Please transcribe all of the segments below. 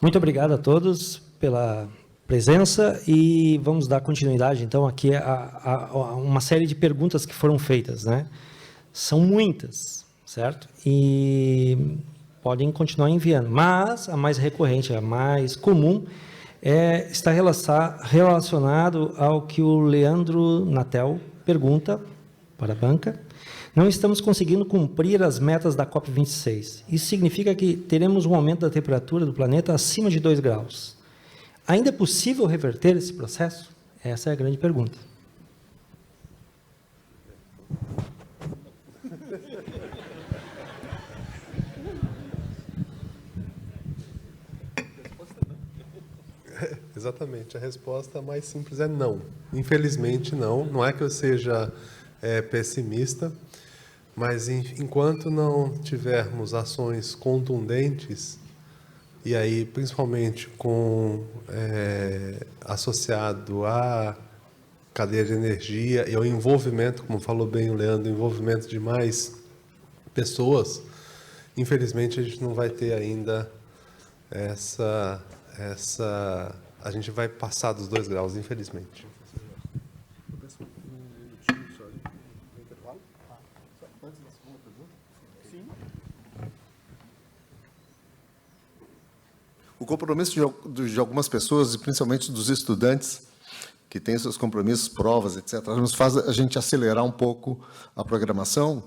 Muito obrigado a todos pela presença e vamos dar continuidade, então, aqui a uma série de perguntas que foram feitas, né? São muitas, certo? E podem continuar enviando, mas a mais recorrente, a mais comum, está relacionado ao que o Leandro Natel pergunta para a banca. Não estamos conseguindo cumprir as metas da COP26. Isso significa que teremos um aumento da temperatura do planeta acima de 2 graus. Ainda é possível reverter esse processo? Essa é a grande pergunta. Exatamente, a resposta mais simples é não. Infelizmente, não. Não é que eu seja pessimista, mas enquanto não tivermos ações contundentes, e aí principalmente associado à cadeia de energia e ao envolvimento, como falou bem o Leandro, envolvimento de mais pessoas, infelizmente a gente não vai ter ainda a gente vai passar dos 2 graus, infelizmente. O compromisso de algumas pessoas, e principalmente dos estudantes, que têm seus compromissos, provas, etc., nos faz a gente acelerar um pouco a programação,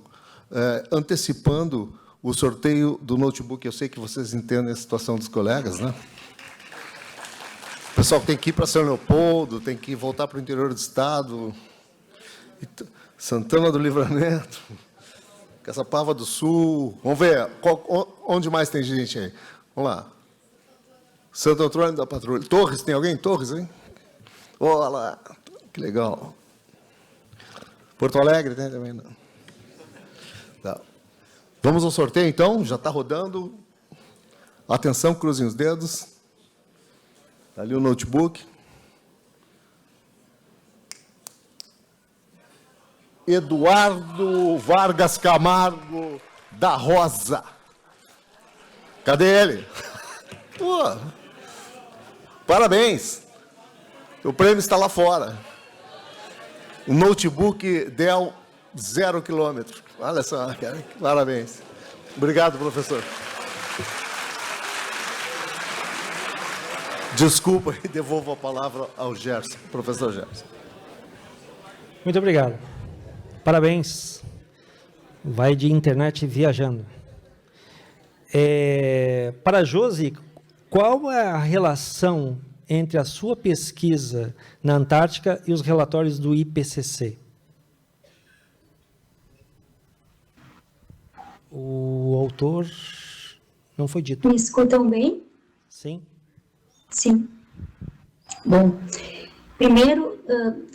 antecipando o sorteio do notebook. Eu sei que vocês entendem a situação dos colegas, né? O pessoal tem que ir para São Leopoldo, tem que voltar para o interior do estado, Santana do Livramento, Caçapava do Sul. Vamos ver, onde mais tem gente aí? Vamos lá. Santo Antônio da Patrulha. Torres, tem alguém? Torres, hein? Olha lá, que legal. Porto Alegre tem também, não. Tá. Vamos ao sorteio, então? Já está rodando. Atenção, cruzem os dedos. Está ali o notebook. Eduardo Vargas Camargo da Rosa. Cadê ele? Pô, parabéns. O prêmio está lá fora. O notebook Dell 0 km. Olha só, cara. Parabéns. Obrigado, professor. Desculpa e devolvo a palavra ao Gerson, professor Gerson. Muito obrigado. Parabéns. Vai de internet viajando. Para a Josi, qual é a relação entre a sua pesquisa na Antártica e os relatórios do IPCC? O autor não foi dito. Me escutam bem? Sim. Sim. Bom, primeiro,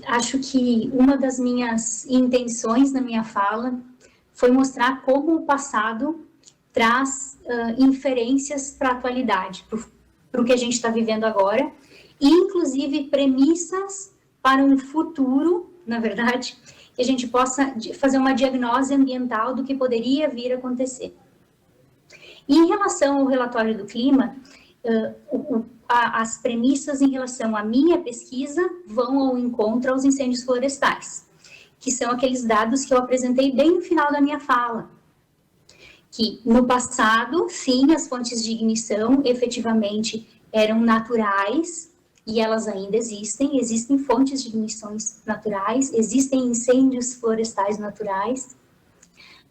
acho que uma das minhas intenções na minha fala foi mostrar como o passado traz inferências para a atualidade, para o que a gente está vivendo agora, e inclusive premissas para um futuro, na verdade, que a gente possa fazer uma diagnose ambiental do que poderia vir a acontecer. E em relação ao relatório do clima, as premissas em relação à minha pesquisa vão ao encontro aos incêndios florestais, que são aqueles dados que eu apresentei bem no final da minha fala, que no passado, sim, as fontes de ignição efetivamente eram naturais, e elas ainda existem fontes de ignições naturais, existem incêndios florestais naturais.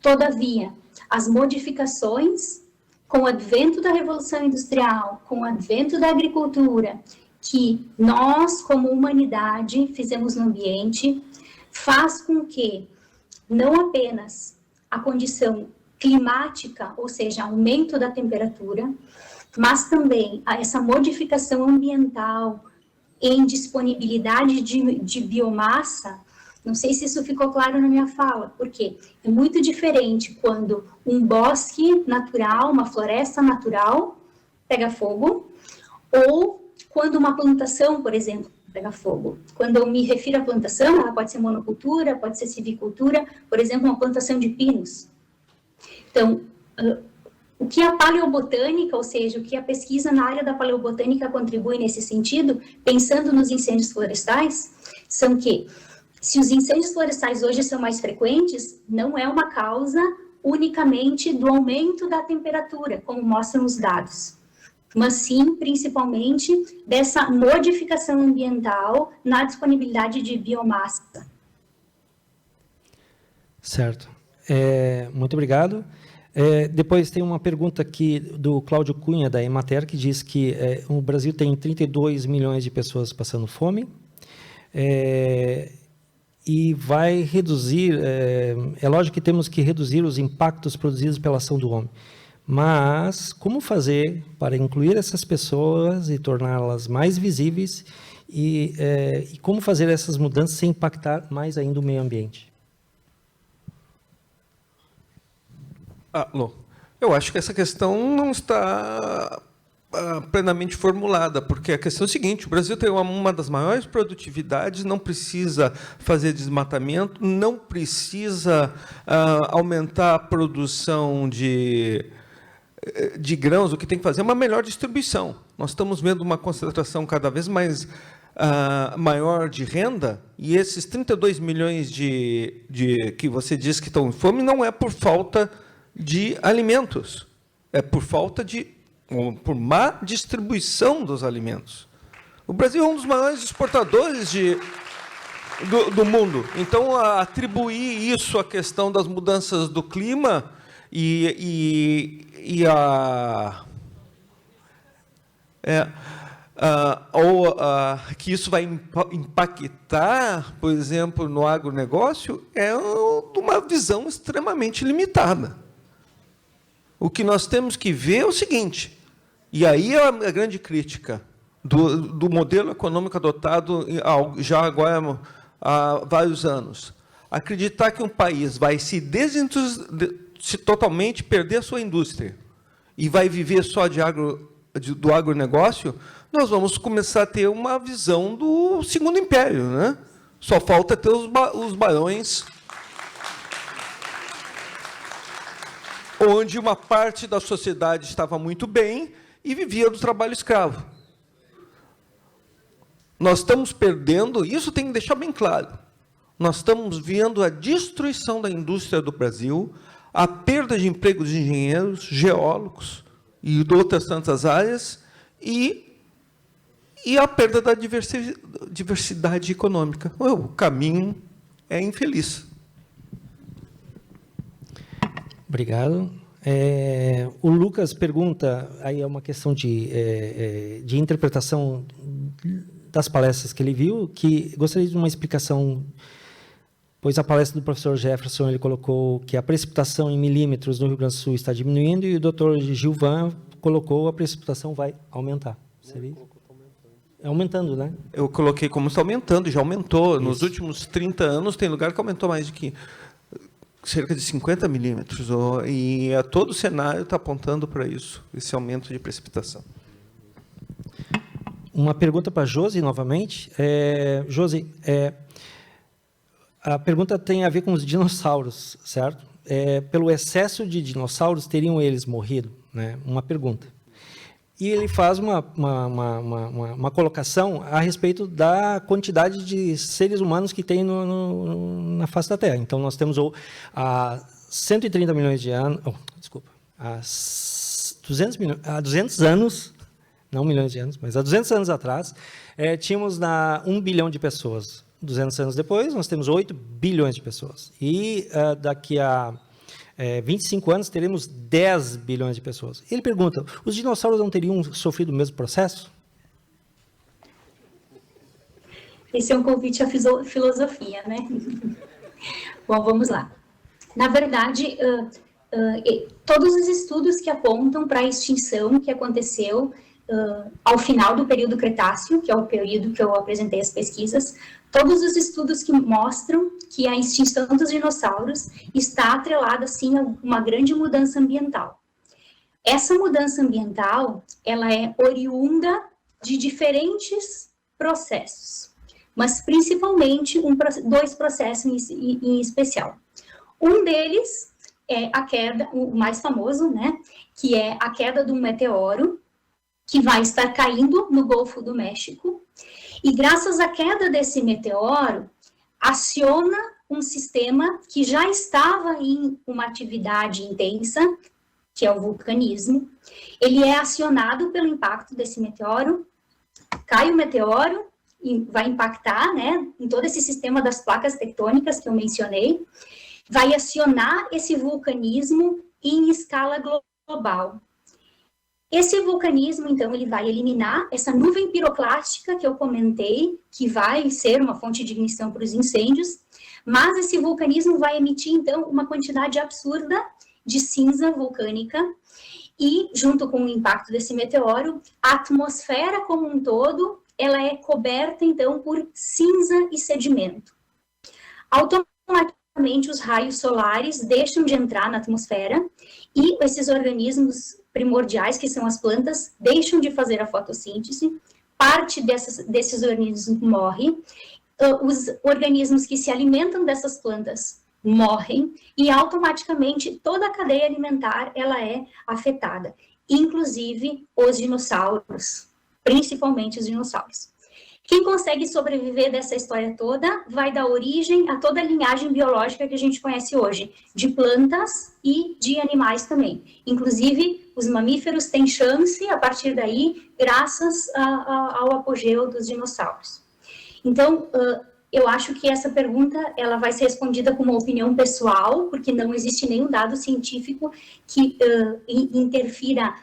Todavia, as modificações com o advento da Revolução Industrial, com o advento da agricultura, que nós, como humanidade, fizemos no ambiente, faz com que não apenas a condição climática, ou seja, aumento da temperatura, mas também essa modificação ambiental em disponibilidade de biomassa. Não sei se isso ficou claro na minha fala, porque é muito diferente quando um bosque natural, uma floresta natural pega fogo, ou quando uma plantação, por exemplo, pega fogo. Quando eu me refiro à plantação, ela pode ser monocultura, pode ser silvicultura, por exemplo, uma plantação de pinos. Então, O que a paleobotânica, ou seja, o que a pesquisa na área da paleobotânica contribui nesse sentido, pensando nos incêndios florestais, são que, se os incêndios florestais hoje são mais frequentes, não é uma causa unicamente do aumento da temperatura, como mostram os dados, mas sim, principalmente, dessa modificação ambiental na disponibilidade de biomassa. Certo. Muito obrigado. Depois tem uma pergunta aqui do Cláudio Cunha, da Emater, que diz que o Brasil tem 32 milhões de pessoas passando fome, e vai reduzir, é lógico que temos que reduzir os impactos produzidos pela ação do homem, mas como fazer para incluir essas pessoas e torná-las mais visíveis, e como fazer essas mudanças sem impactar mais ainda o meio ambiente? Alô. Eu acho que essa questão não está plenamente formulada, porque a questão é a seguinte: o Brasil tem uma das maiores produtividades, não precisa fazer desmatamento, não precisa aumentar a produção de grãos. O que tem que fazer é uma melhor distribuição. Nós estamos vendo uma concentração cada vez mais maior de renda, e esses 32 milhões que você diz que estão em fome não é por falta de alimentos, é por má distribuição dos alimentos. O Brasil é um dos maiores exportadores do mundo. Então, atribuir isso à questão das mudanças do clima que isso vai impactar, por exemplo, no agronegócio, é uma visão extremamente limitada. O que nós temos que ver é o seguinte, e aí é a grande crítica do modelo econômico adotado já agora há vários anos. Acreditar que um país vai se totalmente perder a sua indústria e vai viver só do agronegócio, nós vamos começar a ter uma visão do Segundo Império, né? Só falta ter os barões, onde uma parte da sociedade estava muito bem e vivia do trabalho escravo. Nós estamos perdendo, isso tem que deixar bem claro, nós estamos vendo a destruição da indústria do Brasil, a perda de empregos de engenheiros, geólogos e de outras tantas áreas, e a perda da diversidade econômica. O caminho é infeliz. Obrigado. O Lucas pergunta, aí é uma questão de interpretação das palestras que ele viu, que gostaria de uma explicação, pois a palestra do professor Jefferson, ele colocou que a precipitação em milímetros no Rio Grande do Sul está diminuindo, e o doutor Gilvan colocou a precipitação vai aumentar. Seria? É aumentando, né? Eu coloquei como está aumentando, já aumentou. Isso. Nos últimos 30 anos, tem lugar que aumentou mais de cerca de 50 milímetros, e todo o cenário está apontando para isso, esse aumento de precipitação. Uma pergunta para a Josi, novamente. Josi, a pergunta tem a ver com os dinossauros, certo? Pelo excesso de dinossauros, teriam eles morrido? Né? Uma pergunta. E ele faz uma colocação a respeito da quantidade de seres humanos que tem na face da Terra. Então, nós temos há 130 milhões de anos... há 200 anos, não milhões de anos, mas há 200 anos atrás, tínhamos 1 bilhão de pessoas. 200 anos depois, nós temos 8 bilhões de pessoas. E daqui a 25 anos, teremos 10 bilhões de pessoas. Ele pergunta, os dinossauros não teriam sofrido o mesmo processo? Esse é um convite à filosofia, né? Bom, vamos lá. Na verdade, todos os estudos que apontam para a extinção que aconteceu ao final do período Cretáceo, que é o período que eu apresentei as pesquisas, todos os estudos que mostram que a extinção dos dinossauros está atrelada, sim, a uma grande mudança ambiental. Essa mudança ambiental, ela é oriunda de diferentes processos, mas principalmente dois processos em especial. Um deles é a queda, o mais famoso, né, que é a queda de um meteoro que vai estar caindo no Golfo do México, e graças à queda desse meteoro, aciona um sistema que já estava em uma atividade intensa, que é o vulcanismo. Ele é acionado pelo impacto desse meteoro, cai o meteoro e vai impactar, né, em todo esse sistema das placas tectônicas que eu mencionei, vai acionar esse vulcanismo em escala global. Esse vulcanismo, então, ele vai eliminar essa nuvem piroclástica que eu comentei, que vai ser uma fonte de ignição para os incêndios, mas esse vulcanismo vai emitir, então, uma quantidade absurda de cinza vulcânica, e, junto com o impacto desse meteoro, a atmosfera como um todo, ela é coberta, então, por cinza e sedimento. Automaticamente, os raios solares deixam de entrar na atmosfera, e esses organismos primordiais, que são as plantas, deixam de fazer a fotossíntese, parte desses organismos morre, os organismos que se alimentam dessas plantas morrem, e automaticamente toda a cadeia alimentar ela é afetada, inclusive os dinossauros, principalmente os dinossauros. Quem consegue sobreviver dessa história toda vai dar origem a toda a linhagem biológica que a gente conhece hoje, de plantas e de animais também. Inclusive, os mamíferos têm chance, a partir daí, graças ao apogeu dos dinossauros. Então, eu acho que essa pergunta ela vai ser respondida com uma opinião pessoal, porque não existe nenhum dado científico que interfira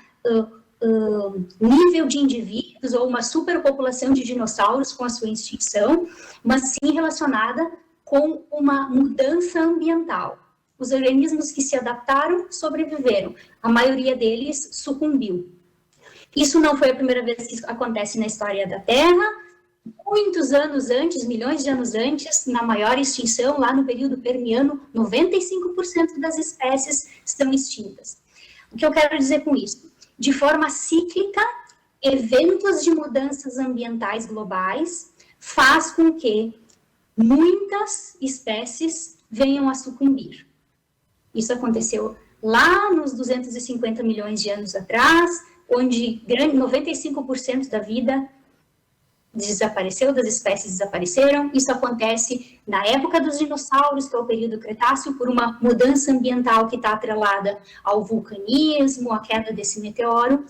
nível de indivíduos ou uma superpopulação de dinossauros com a sua extinção, mas sim relacionada com uma mudança ambiental. Os organismos que se adaptaram sobreviveram, a maioria deles sucumbiu. Isso não foi a primeira vez que acontece na história da Terra. Muitos anos antes, milhões de anos antes, na maior extinção, lá no período Permiano, 95% das espécies estão extintas. O que eu quero dizer com isso? De forma cíclica, eventos de mudanças ambientais globais faz com que muitas espécies venham a sucumbir. Isso aconteceu lá nos 250 milhões de anos atrás, onde 95% da vida desapareceu, das espécies desapareceram. Isso acontece na época dos dinossauros, que é o período Cretáceo, por uma mudança ambiental que está atrelada ao vulcanismo, à queda desse meteoro.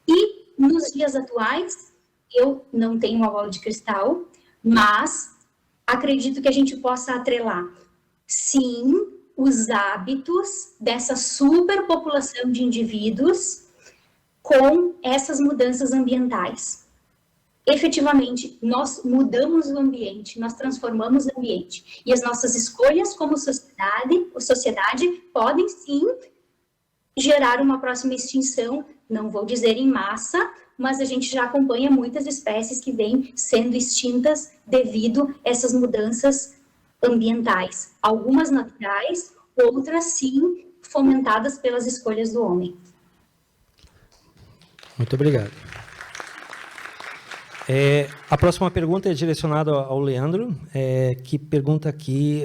E nos dias atuais, eu não tenho uma bola de cristal, mas acredito que a gente possa atrelar, sim, os hábitos dessa superpopulação de indivíduos com essas mudanças ambientais. Efetivamente, nós mudamos o ambiente, nós transformamos o ambiente. E as nossas escolhas como sociedade podem, sim, gerar uma próxima extinção, não vou dizer em massa, mas a gente já acompanha muitas espécies que vêm sendo extintas devido a essas mudanças ambientais. Algumas naturais, outras, sim, fomentadas pelas escolhas do homem. Muito obrigado. A próxima pergunta é direcionada ao Leandro, que pergunta aqui,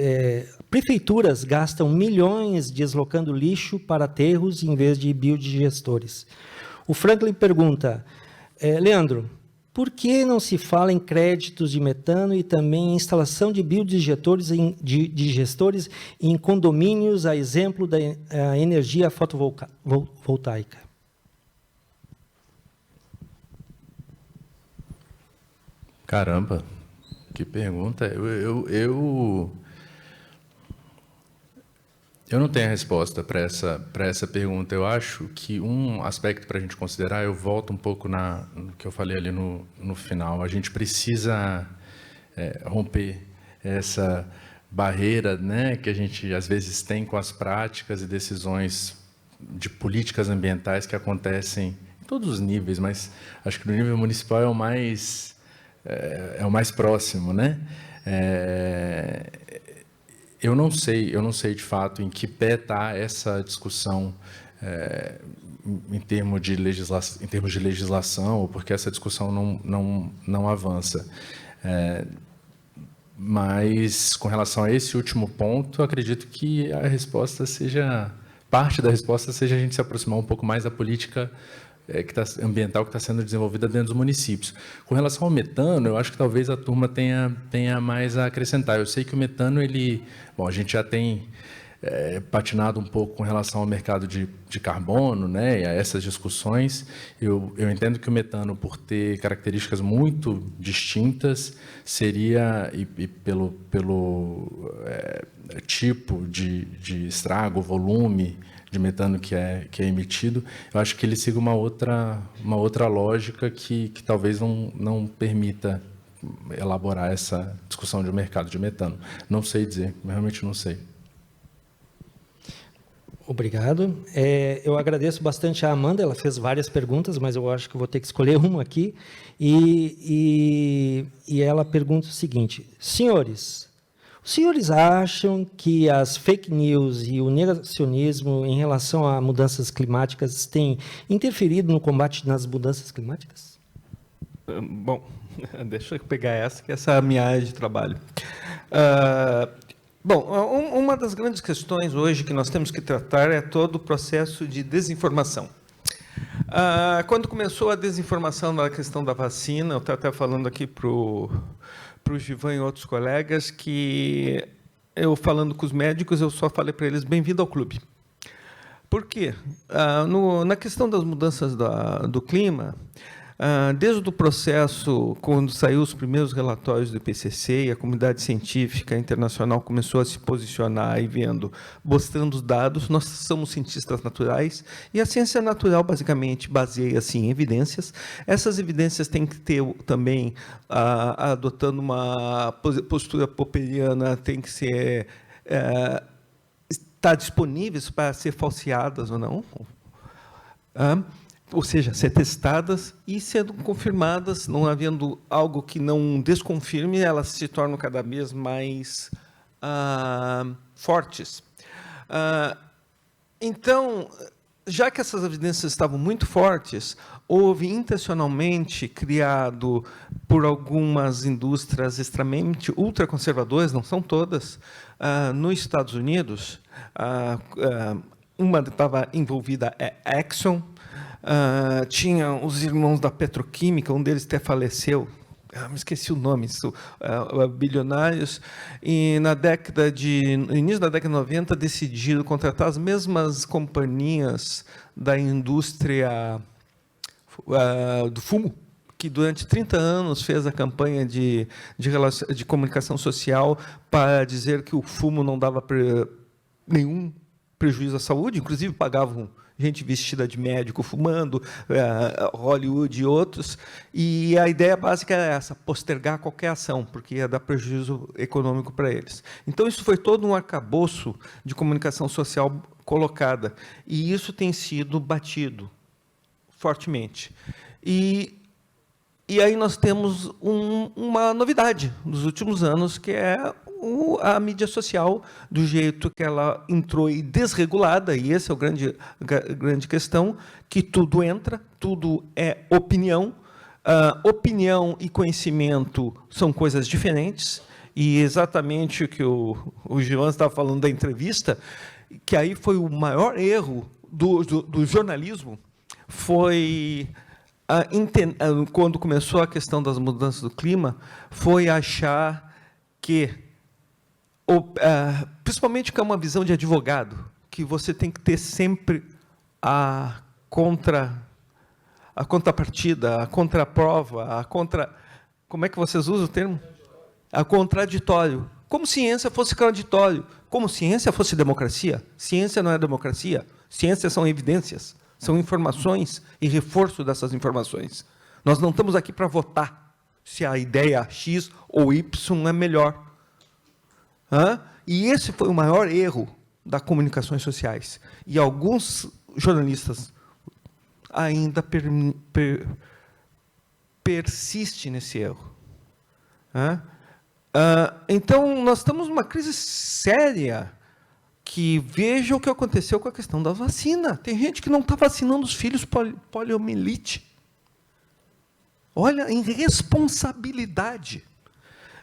prefeituras gastam milhões deslocando lixo para aterros em vez de biodigestores. O Franklin pergunta, Leandro, por que não se fala em créditos de metano e também em instalação de biodigestores em condomínios, a exemplo da energia fotovoltaica? Caramba, que pergunta. Eu não tenho a resposta para essa pergunta. Eu acho que um aspecto para a gente considerar, eu volto um pouco no que eu falei ali no final, a gente precisa romper essa barreira, né, que a gente às vezes tem com as práticas e decisões de políticas ambientais que acontecem em todos os níveis, mas acho que no nível municipal é o mais próximo, né? Eu não sei de fato em que pé está essa discussão em termos de legislação, ou porque essa discussão não avança. Mas, com relação a esse último ponto, acredito que a resposta seja parte da resposta seja a gente se aproximar um pouco mais da política ambiental que está sendo desenvolvida dentro dos municípios. Com relação ao metano, eu acho que talvez a turma tenha mais a acrescentar. Eu sei que o metano, a gente já tem patinado um pouco com relação ao mercado de carbono, né, e a essas discussões. Eu entendo que o metano, por ter características muito distintas, seria, e pelo tipo de estrago, volume de metano que é emitido, eu acho que ele siga uma outra lógica que talvez não permita elaborar essa discussão de mercado de metano. Não sei dizer, realmente não sei. Obrigado. Eu agradeço bastante a Amanda, ela fez várias perguntas, mas eu acho que vou ter que escolher uma aqui. E ela pergunta o seguinte: senhores, os senhores acham que as fake news e o negacionismo em relação a mudanças climáticas têm interferido no combate nas mudanças climáticas? Bom, deixa eu pegar essa, que essa é a minha área de trabalho. Bom, uma das grandes questões hoje que nós temos que tratar é todo o processo de desinformação. Quando começou a desinformação na questão da vacina, eu estava até falando aqui para o Givan e outros colegas que eu, falando com os médicos, eu só falei para eles: bem-vindo ao clube. Por quê? Na questão das mudanças do clima, desde o processo, quando saiu os primeiros relatórios do IPCC, e a comunidade científica internacional começou a se posicionar e mostrando os dados, nós somos cientistas naturais, e a ciência natural, basicamente, baseia-se em evidências. Essas evidências têm que ter também, adotando uma postura popperiana, tem que ser estar disponíveis para ser falseadas ou não. Ou seja, ser testadas e sendo confirmadas, não havendo algo que não desconfirme, elas se tornam cada vez mais fortes. Então, já que essas evidências estavam muito fortes, houve intencionalmente criado por algumas indústrias extremamente ultraconservadoras, não são todas, nos Estados Unidos. Uma estava envolvida, Exxon. Tinha os irmãos da petroquímica, um deles até faleceu, me esqueci o nome, bilionários, e no início da década de 90 decidiram contratar as mesmas companhias da indústria do fumo, que durante 30 anos fez a campanha de comunicação social para dizer que o fumo não dava nenhum prejuízo à saúde, inclusive pagavam gente vestida de médico fumando, Hollywood e outros, e a ideia básica era essa: postergar qualquer ação, porque ia dar prejuízo econômico para eles. Então, isso foi todo um arcabouço de comunicação social colocada, e isso tem sido batido fortemente. E aí nós temos uma novidade nos últimos anos, que é a mídia social, do jeito que ela entrou e desregulada, e essa é a grande questão, que tudo entra, tudo é opinião. Opinião e conhecimento são coisas diferentes, e exatamente o que o Givan estava falando da entrevista, que aí foi o maior erro do jornalismo, foi quando começou a questão das mudanças do clima, foi achar que, principalmente que é uma visão de advogado, que você tem que ter sempre a contrapartida, a contraprova, como é que vocês usam o termo? A contraditório. Como ciência fosse contraditório, como ciência fosse democracia. Ciência não é democracia, ciência são evidências, são informações e reforço dessas informações. Nós não estamos aqui para votar se a ideia X ou Y é melhor. E esse foi o maior erro das comunicações sociais. E alguns jornalistas ainda persistem nesse erro. Então, nós estamos numa crise séria, que veja o que aconteceu com a questão da vacina. Tem gente que não está vacinando os filhos poliomielite. Olha, irresponsabilidade.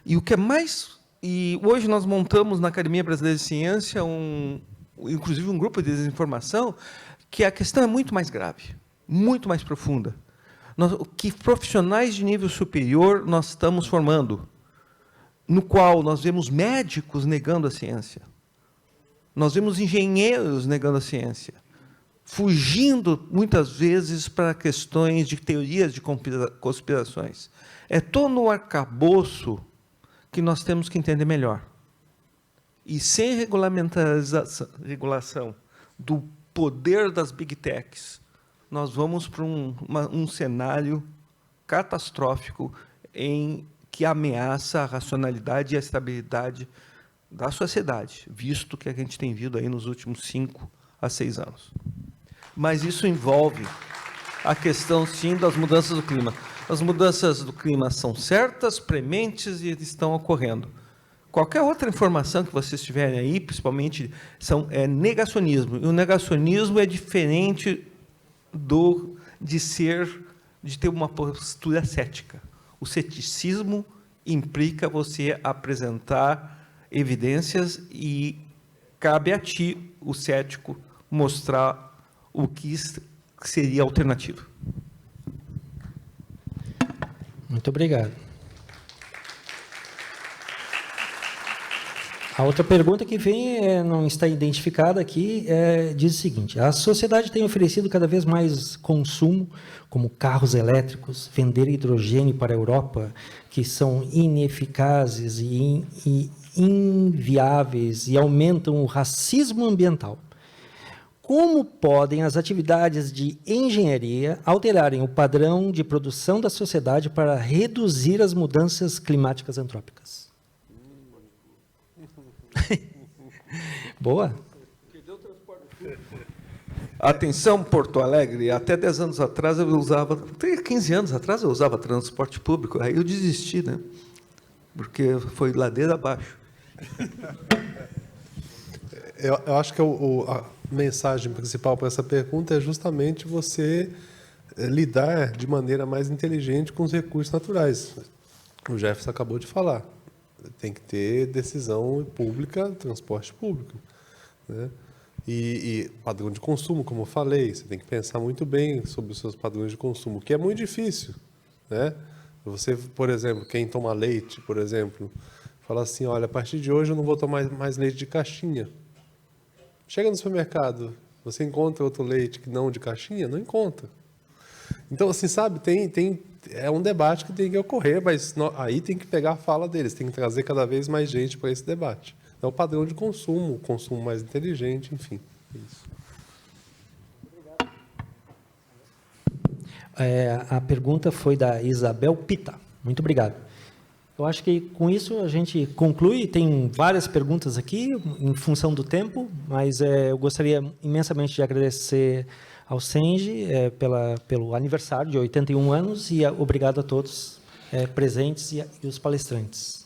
E o que é mais... E hoje nós montamos na Academia Brasileira de Ciência inclusive um grupo de desinformação, que a questão é muito mais grave, muito mais profunda. Que profissionais de nível superior nós estamos formando, no qual nós vemos médicos negando a ciência, nós vemos engenheiros negando a ciência, fugindo, muitas vezes, para questões de teorias de conspirações. É todo um arcabouço que nós temos que entender melhor. E sem regulação do poder das Big Techs, nós vamos para um cenário catastrófico que ameaça a racionalidade e a estabilidade da sociedade, visto que a gente tem visto aí nos últimos 5 a 6 anos. Mas isso envolve a questão, sim, das mudanças do clima. As mudanças do clima são certas, prementes e estão ocorrendo. Qualquer outra informação que vocês tiverem aí, principalmente, é negacionismo. E o negacionismo é diferente de ter uma postura cética. O ceticismo implica você apresentar evidências e cabe a ti, o cético, mostrar o que seria alternativo. Muito obrigado. A outra pergunta que vem, não está identificada aqui, diz o seguinte: a sociedade tem oferecido cada vez mais consumo, como carros elétricos, vender hidrogênio para a Europa, que são ineficazes e inviáveis e aumentam o racismo ambiental. Como podem as atividades de engenharia alterarem o padrão de produção da sociedade para reduzir as mudanças climáticas antrópicas? Boa. Atenção, Porto Alegre, até 10 anos atrás eu usava, até 15 anos atrás eu usava transporte público, aí eu desisti, né? Porque foi ladeira abaixo. Eu acho que a mensagem principal para essa pergunta é justamente você lidar de maneira mais inteligente com os recursos naturais. O Jefferson acabou de falar. Tem que ter decisão pública, transporte público, né? E padrão de consumo, como eu falei, você tem que pensar muito bem sobre os seus padrões de consumo, que é muito difícil, né? Você, por exemplo, quem toma leite, por exemplo, fala assim, olha, a partir de hoje eu não vou tomar mais leite de caixinha. Chega no supermercado, você encontra outro leite que não de caixinha? Não encontra. Então, assim, sabe, é um debate que tem que ocorrer, mas aí tem que pegar a fala deles, tem que trazer cada vez mais gente para esse debate. É o padrão de consumo, o consumo mais inteligente, enfim. Isso. A pergunta foi da Isabel Pita. Muito obrigado. Eu acho que com isso a gente conclui. Tem várias perguntas aqui, em função do tempo, mas eu gostaria imensamente de agradecer ao Senji pelo aniversário de 81 anos e obrigado a todos presentes e os palestrantes.